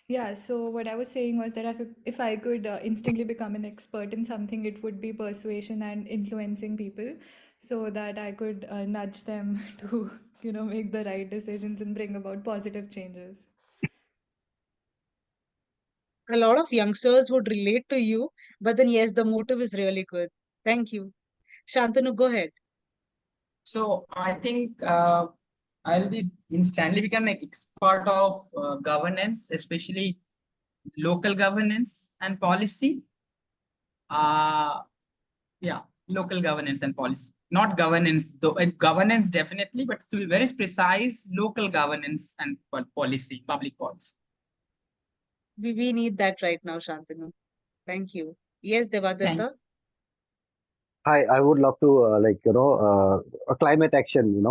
Yeah, so what I was saying was that if I could instantly become an expert in something, it would be persuasion and influencing people so that I could nudge them to, make the right decisions and bring about positive changes. A lot of youngsters would relate to you, but then yes, the motive is really good. Thank you. Shantanu, go ahead. So I think I'll be instantly become an expert of governance, especially local governance and policy. Yeah, local governance and policy. Not governance, though governance definitely, but to be very precise, local governance and policy, public policy. We need that right now, Shantanu. Thank you. Yes, Devadatta. Hi, I would love to a climate action,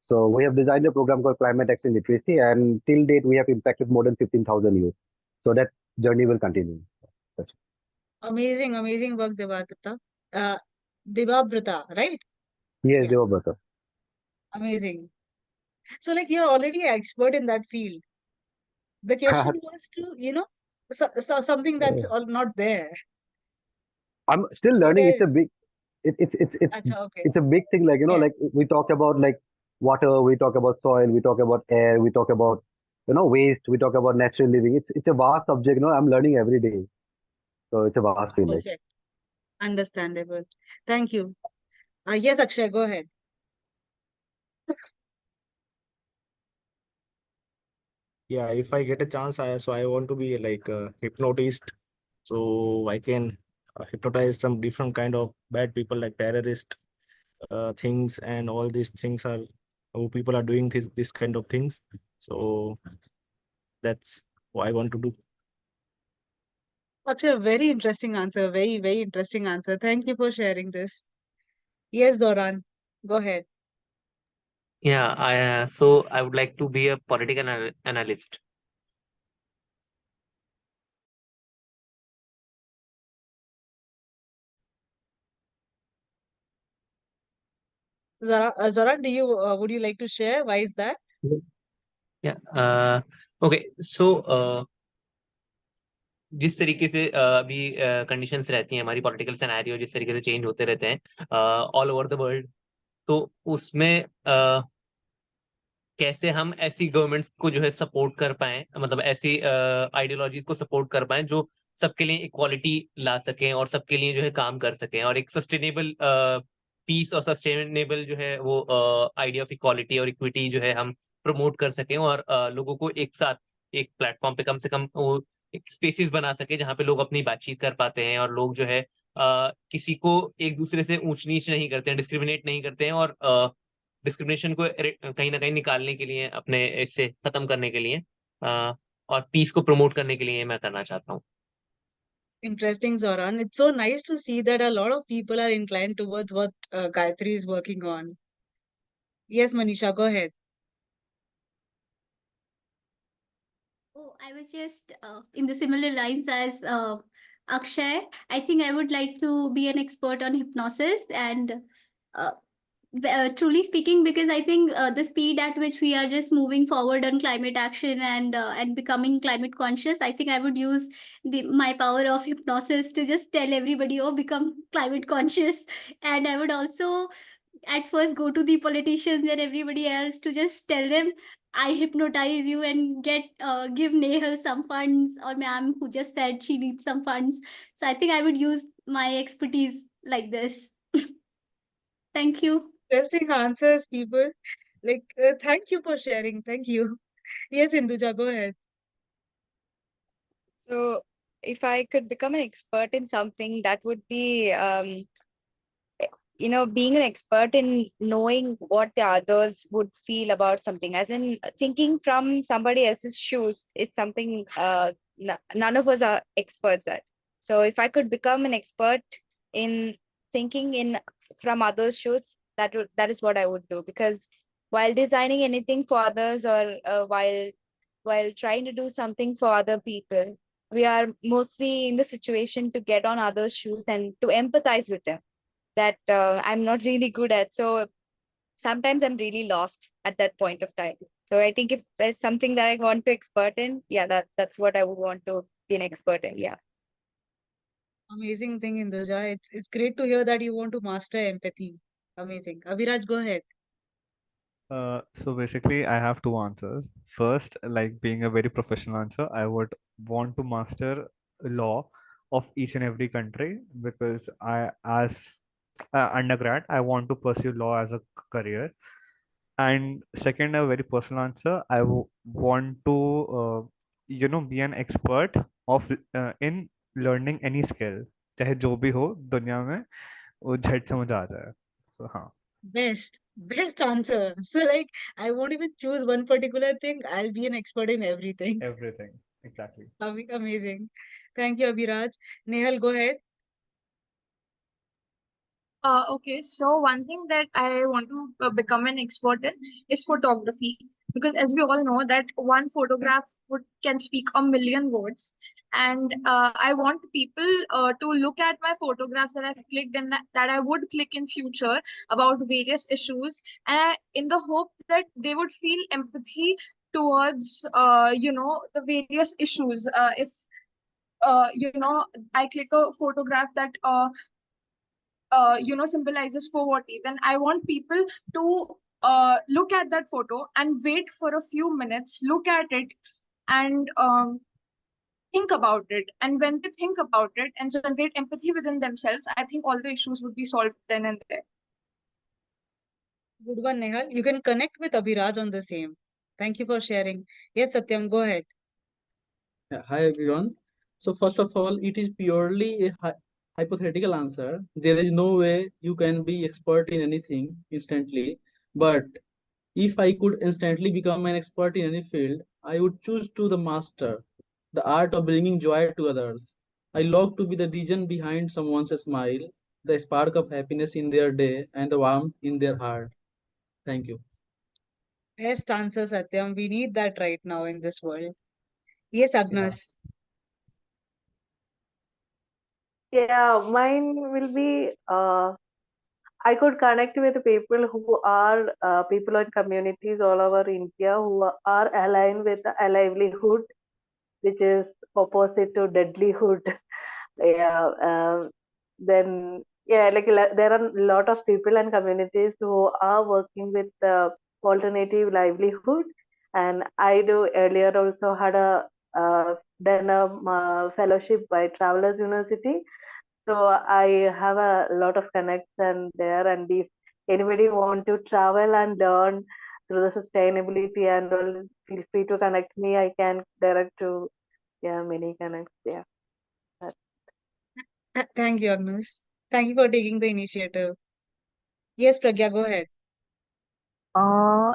So we have designed a program called Climate Action Literacy, and till date we have impacted more than 15,000 youth. So that journey will continue. That's Amazing, amazing work, Devadatta. Devabrata, right? Yes, Yeah. Devabrata. Amazing. So you're already an expert in that field. The question was to, something that's all not there. I'm still learning. It's a Yes. big, it's Acha, okay. it's a big thing. Like we talk about water, we talk about soil, we talk about air, we talk about waste, we talk about natural living. It's a vast subject. I'm learning every day. So it's a vast field. Perfect. Understandable. Thank you. Yes, Akshay, go ahead. Yeah, if I get a chance, I want to be like a hypnotist, so I can hypnotize some different kind of bad people like terrorist things, and all these things are how people are doing this kind of things. So that's what I want to do. Actually, a very interesting answer. Very, very interesting answer. Thank you for sharing this. Yes, Doran, go ahead. Yeah, so I would like to be a political analyst. Zara, do you would you like to share? Why is that? Yeah. Okay. So जिस तरीके से अभी conditions रहती हैं, हमारी political scenario जिस तरीके से चेंज होते रहते हैं ऑल ओवर द वर्ल्ड, तो उसमें कैसे हम ऐसी गवर्नमेंट्स को जो है सपोर्ट कर पाए, मतलब ऐसी आइडियोलॉजीज को सपोर्ट कर पाए जो सबके लिए इक्वालिटी ला सकें और सबके लिए जो है काम कर सकें, और एक सस्टेनेबल पीस और सस्टेनेबल जो है वो आइडिया ऑफ इक्वालिटी और इक्विटी जो है हम प्रमोट कर सकें, और लोगों को एक साथ एक प्लेटफॉर्म पे कम से कम वो एक स्पेसिस बना सके जहाँ पे लोग अपनी बातचीत कर पाते हैं, और लोग जो है किसी को एक दूसरे से ऊंच नीच नहीं करते हैं, डिस्क्रिमिनेट नहीं करते हैं, और डिस्क्रिमिनेशन को कहीं ना कहीं निकालने के लिए, अपने इससे खत्म करने के लिए, और पीस को प्रमोट करने के लिए मैं करना चाहता हूँ. Interesting, Zoran. It's so nice to see that a lot of people are inclined towards what Gayatri is working on. Yes, Manisha, go ahead. Oh, I was just in the similar lines as Akshay. I think I would like to be an expert on hypnosis and truly speaking, because I think the speed at which we are just moving forward on climate action and becoming climate conscious, I think I would use my power of hypnosis to just tell everybody, oh, become climate conscious. And I would also at first go to the politicians and everybody else to just tell them, I hypnotize you and give Nehal some funds, or ma'am who just said she needs some funds. So I think I would use my expertise like this. Thank you. Interesting answers, people. Like, thank you for sharing. Thank you. Yes, Induja, go ahead. So, if I could become an expert in something, that would be, being an expert in knowing what the others would feel about something, as in thinking from somebody else's shoes. It's something none of us are experts at. So, if I could become an expert in thinking in from others' shoes, that is what I would do. Because while designing anything for others, or while trying to do something for other people, we are mostly in the situation to get on others' shoes and to empathize with them, that I'm not really good at. So sometimes I'm really lost at that point of time. So I think if there's something that I want to expert in, yeah, that's what I would want to be an expert in. Yeah. Amazing thing, Induja. It's great to hear that you want to master empathy. Amazing. Abhiraj, go ahead. So basically, I have two answers. First, like being a very professional answer, I would want to master law of each and every country, because as undergrad, I want to pursue law as a career. And second, a very personal answer, I want to, be an expert of in learning any skill, चाहे जो भी हो दुनिया में वो झट समझ आ जाए. So हाँ. Best answer. So like, I won't even choose one particular thing. I'll be an expert in everything. Everything. Exactly. Amazing. Thank you, Abhiraj. Nehal, go ahead. Okay, so one thing that I want to become an expert in is photography, because as we all know that one photograph can speak a million words, and I want people to look at my photographs that I've clicked and that I would click in future about various issues, and in the hope that they would feel empathy towards the various issues. If I click a photograph that symbolizes poverty, then I want people to look at that photo and wait for a few minutes, look at it, and think about it. And when they think about it and generate empathy within themselves, I think all the issues would be solved then and there. Good one, Nehal. You can connect with Abhiraj on the same. Thank you for sharing. Yes, Satyam, go ahead. Hi everyone. So first of all, it is purely a hypothetical answer. There is no way you can be expert in anything instantly. But if I could instantly become an expert in any field, I would choose to the master the art of bringing joy to others. I long to be the reason behind someone's smile, the spark of happiness in their day, and the warmth in their heart. Thank you. Best answer, Satyam. We need that right now in this world. Yes, Agnes. Yeah, mine will be I could connect with people who are people in communities all over India who are aligned with a livelihood, which is opposite to deadlyhood. Yeah, then yeah, there are a lot of people and communities who are working with alternative livelihood, and I do earlier also had a done a fellowship by Travelers University, so I have a lot of connection there, and if anybody want to travel and learn through the sustainability and all, feel free to connect me. I can direct to many connects. Yeah. Thank you, Agnes. Thank you for taking the initiative. Yes, Pragya, go ahead.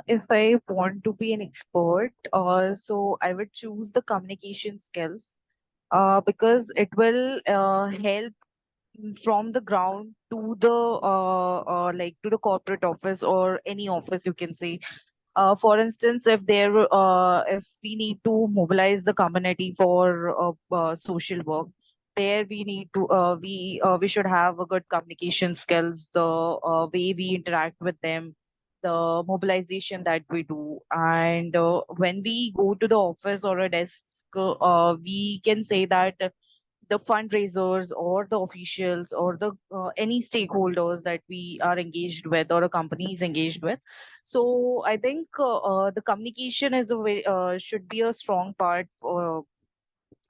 If I want to be an expert, so I would choose the communication skills, because it will help from the ground to the like to the corporate office or any office, you can say. For instance, if we need to mobilize the community for social work, there we need to we should have a good communication skills, the way we interact with them, the mobilization that we do. And when we go to the office or a desk, we can say that the fundraisers or the officials or the any stakeholders that we are engaged with or a company is engaged with. So I think the communication is a way should be a strong part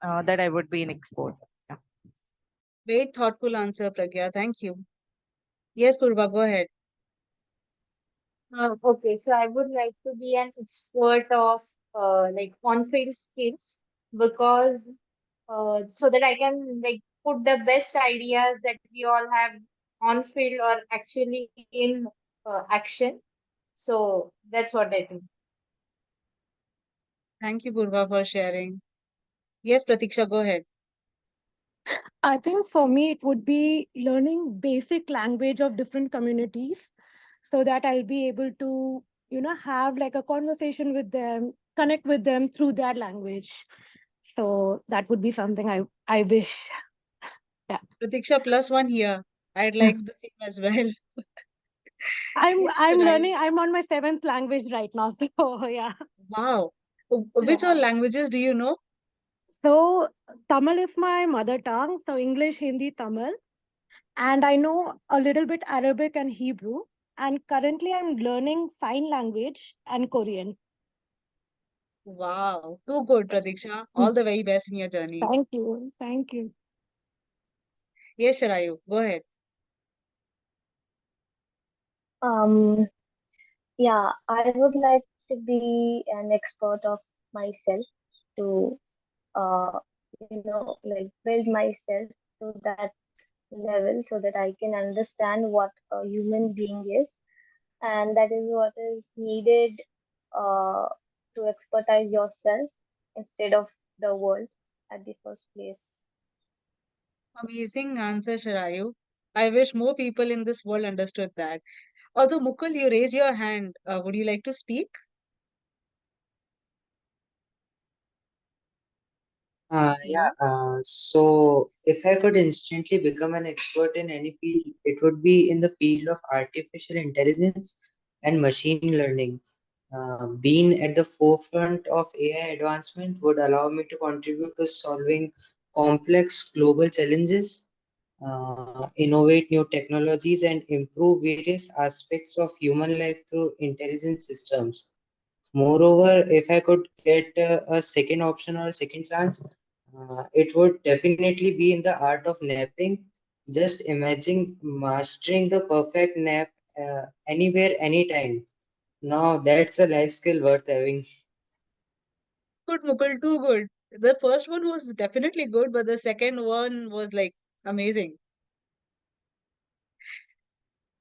that I would be an expert. Yeah. Very thoughtful answer, Pragya. Thank you. Yes, Purva, go ahead. Okay, so I would like to be an expert of like on-field skills, because so that I can like put the best ideas that we all have on field or actually in action. So that's what I think. Thank you, Purva, for sharing. Yes, Pratiksha, go ahead. I think for me, it would be learning basic language of different communities so that I'll be able to, have like a conversation with them, connect with them through their language. So that would be something I wish. Yeah. Pratiksha, +1 here. I'd like the same as well. I'm learning. I'm on my 7th language right now. So yeah. Wow. Which all languages do you know? So Tamil is my mother tongue. So English, Hindi, Tamil. And I know a little bit Arabic and Hebrew. And currently I'm learning sign language and Korean. Wow. Too good, Pratiksha. All the very best in your journey. Thank you. Thank you. Yes, Sharayu, go ahead. Yeah, I would like to be an expert of myself to, like build myself to that level so that I can understand what a human being is, and that is what is needed to expertise yourself instead of the world at the first place. Amazing answer, Sharayu. I wish more people in this world understood that. Also, Mukul, you raised your hand. Would you like to speak? So if I could instantly become an expert in any field, it would be in the field of artificial intelligence and machine learning. Being at the forefront of AI advancement would allow me to contribute to solving complex global challenges, innovate new technologies, and improve various aspects of human life through intelligent systems. Moreover, if I could get a second option or a second chance, it would definitely be in the art of napping. Just imagine mastering the perfect nap anywhere, anytime. Now that's a life skill worth having. Good, Mukul, too good. The first one was definitely good, but the second one was like amazing.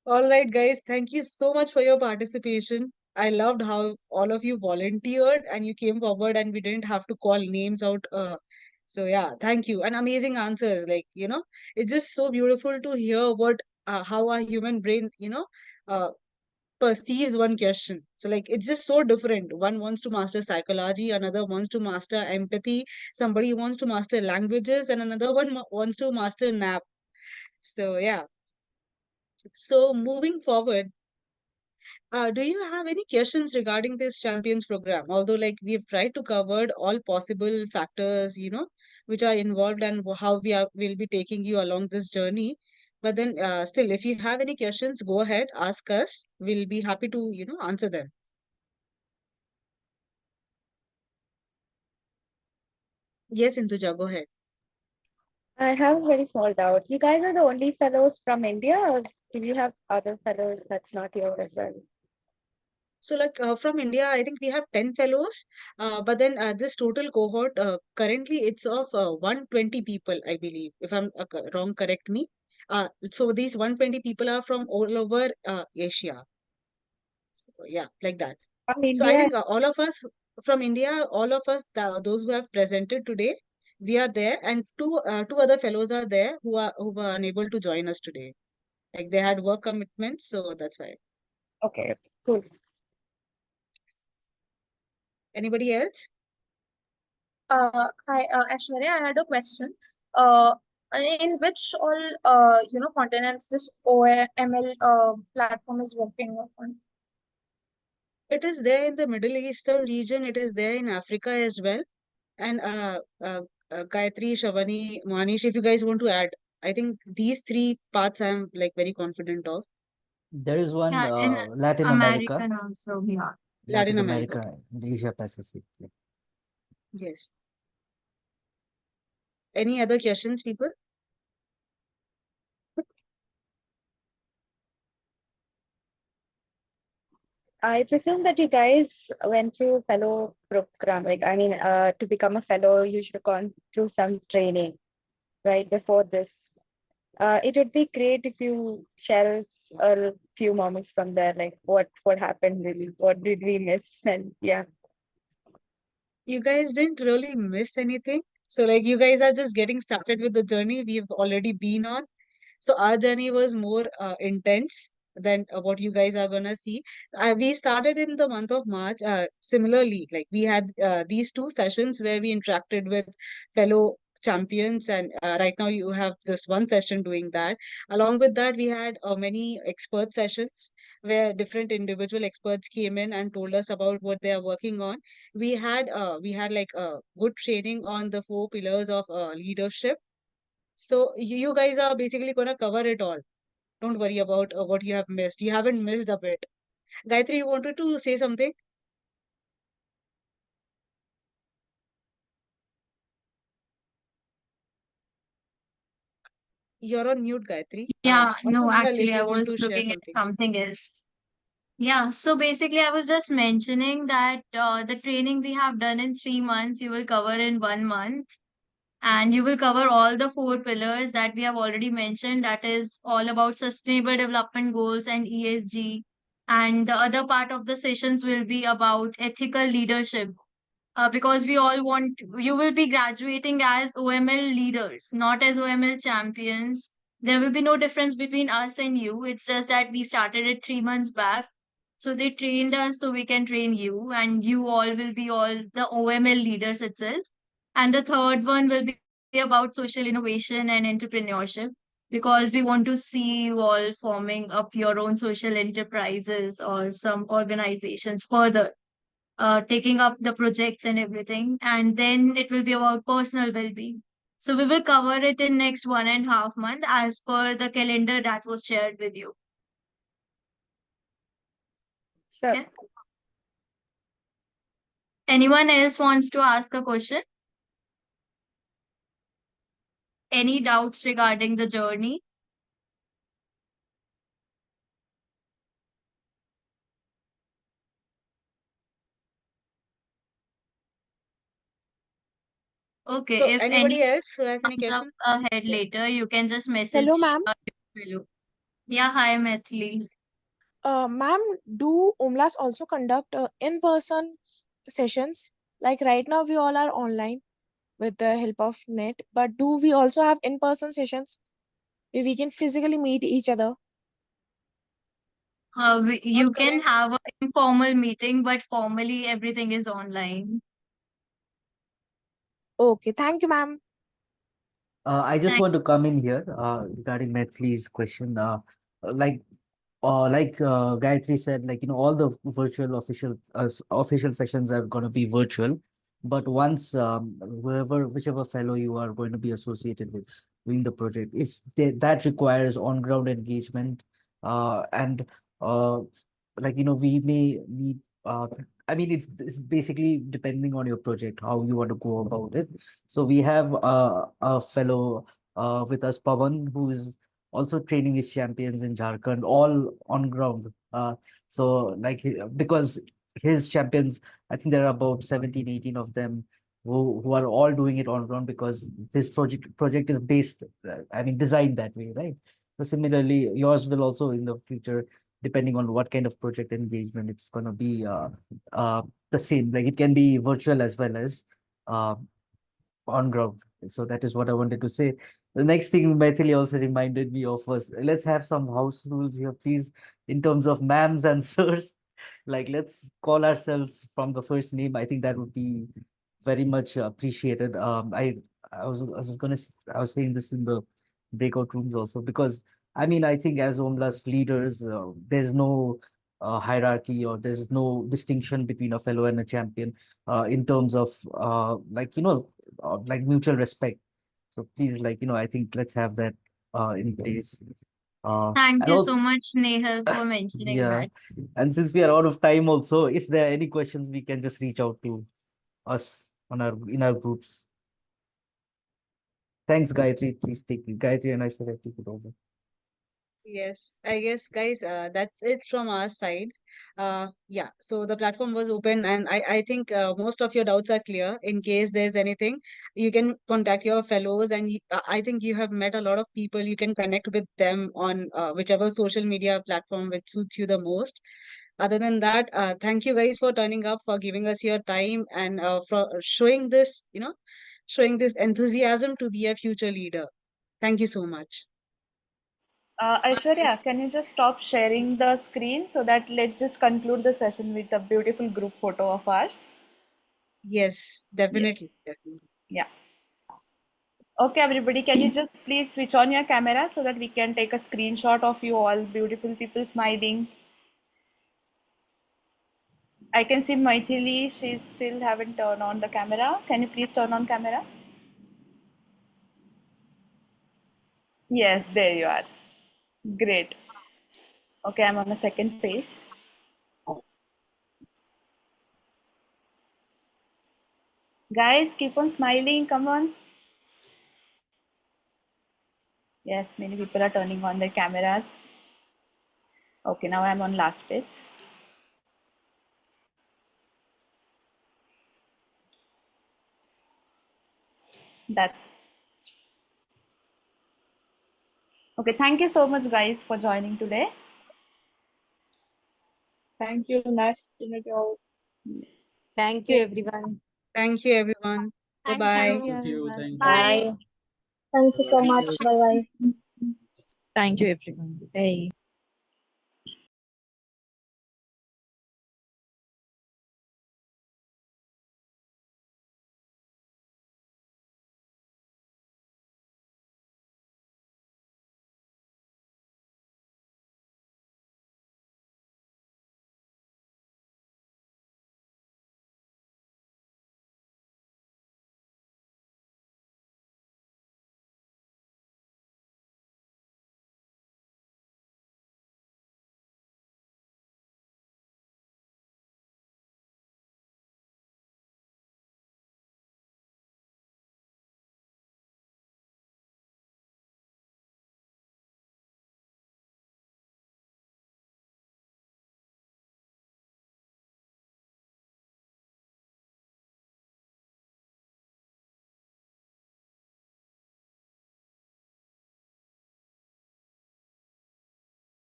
All right, guys, thank you so much for your participation. I loved how all of you volunteered and you came forward and we didn't have to call names out. So yeah, thank you. And amazing answers. Like, it's just so beautiful to hear how a human brain, uh, perceives one question. So like it's just so different. One wants to master psychology, another wants to master empathy, somebody wants to master languages, and another one wants to master nap. So yeah. So moving forward, do you have any questions regarding this champions program? Although like we've tried to cover all possible factors, which are involved and how will be taking you along this journey. But then still, if you have any questions, go ahead, ask us. We'll be happy to, answer them. Yes, Intuja, go ahead. I have a very small doubt. You guys are the only fellows from India, or do you have other fellows that's not here as well? So like from India, I think we have 10 fellows, but then this total cohort, currently it's of 120 people, I believe. If I'm wrong, correct me. So these 120 people are from all over Asia. So, yeah, like that. From So I India? think all of us from India, all of us, those who have presented today, we are there, and two other fellows are there who were unable to join us today. Like they had work commitments, so that's why. Okay, cool. Anybody else? Hi, Aishwarya, I had a question. In which all continents this OML platform is working on? It is there in the Middle Eastern region. It is there in Africa as well. And Gayatri, Shavani, Manish, if you guys want to add, I think these three parts I'm like very confident of. There is one Yeah, in Latin America, American also, yeah. Latin Latin America. America, and Asia Pacific. Yeah. Yes. Any other questions, people? I presume that you guys went through fellow program. Like, I mean, to become a fellow, you should have gone through some training, right, before this. It would be great if you share us a few moments from there, like what happened really, what did we miss, and yeah. You guys didn't really miss anything. So like you guys are just getting started with the journey we've already been on. So our journey was more intense than what you guys are gonna see. We started in the month of March. Similarly, like we had these two sessions where we interacted with fellow champions, and right now you have this one session doing that. Along with that, we had many expert sessions where different individual experts came in and told us about what they are working on. We had like a good training on the 4 pillars of leadership. So you guys are basically gonna cover it all. Don't worry about what you have missed. You haven't missed a bit. Gayatri, you wanted to say something? You're on mute, Gayatri. Yeah, no, Well, if actually, I you want was to share looking at something. something else. Yeah, so basically, I was just mentioning that the training we have done in 3 months, you will cover in 1 month, and you will cover all the 4 pillars that we have already mentioned. That is all about sustainable development goals and ESG. And the other part of the sessions will be about ethical leadership, because we all want, you will be graduating as OML leaders, not as OML champions. There will be no difference between us and you. It's just that we started it 3 months back. So they trained us so we can train you, and you all will be all the OML leaders itself. And the third one will be about social innovation and entrepreneurship, because we want to see you all forming up your own social enterprises or some organizations further, taking up the projects and everything. And then it will be about personal well-being. So we will cover it in next 1.5 month as per the calendar that was shared with you. Sure. Okay. Anyone else wants to ask a question? Any doubts regarding the journey? Okay, So if anybody any else who has any comes up question? ahead later, you can just message Hello, ma'am. below. Yeah, hi, Methli. Ma'am, do OMLAS also conduct in-person sessions? Like right now, we all are online with the help of net, but do we also have in-person sessions where we can physically meet each other? You can have an informal meeting, but formally everything is online. Okay, thank you, ma'am. I just Thank want to come in here regarding Methley's question. Like Gayatri said, like all the virtual official sessions are going to be virtual, but once whichever fellow you are going to be associated with doing the project, if that requires on ground engagement, and uh, we may need. I mean, it's basically depending on your project how you want to go about it. So we have a fellow with us, Pawan, who is also training his champions in Jharkhand, all on ground. So because his champions, I think there are about 17, 18 of them who are all doing it on ground because this project is based, I mean, designed that way, right? So similarly, yours will also in the future, depending on what kind of project engagement, it's going to be the same. Like it can be virtual as well as uh, on ground. So that is what I wanted to say. The next thing Maithili also reminded me of was let's have some house rules here, please, in terms of ma'ams and sirs. Like let's call ourselves from the first name. I think that would be very much appreciated. I was saying this in the breakout rooms also because I mean I think as OMLAS leaders, there's no hierarchy or there's no distinction between a fellow and a champion in terms of like mutual respect. So please, I think let's have that in place. Thank And you so all, much, Nehal, for mentioning yeah. that. And since we are out of time, also, if there are any questions, we can just reach out to us on our groups. Thanks, Gayatri. Please take it. Gayatri and I should have take it over. Yes, I guess, guys, that's it from our side. Yeah, so the platform was open, and I think most of your doubts are clear. In case there's anything, you can contact your fellows, and I think you have met a lot of people. You can connect with them on whichever social media platform which suits you the most. Other than that, thank you guys for turning up, for giving us your time, and for showing this, showing this enthusiasm to be a future leader. Thank you so much. Aishwarya, can you just stop sharing the screen so that let's just conclude the session with a beautiful group photo of ours? Yes, definitely. Definitely. Yeah. Okay, everybody, can you just please switch on your camera so that we can take a screenshot of you all beautiful people smiling? I can see Maithili, she still haven't turned on the camera. Can you please turn on camera? Yes, there you are. Great. Okay, I'm on the second page. Guys, keep on smiling, come on. Yes, many people are turning on their cameras. Okay, now I'm on last page. That's okay. Thank you so much, guys, for joining today. Thank you. Nice to meet you all. Thank you, everyone. Thank you, everyone. Thank Bye-bye. you. Thank you. Thank you. Bye. Bye. Thank you so Thank much. you. Bye bye. Thank you, everyone. Bye.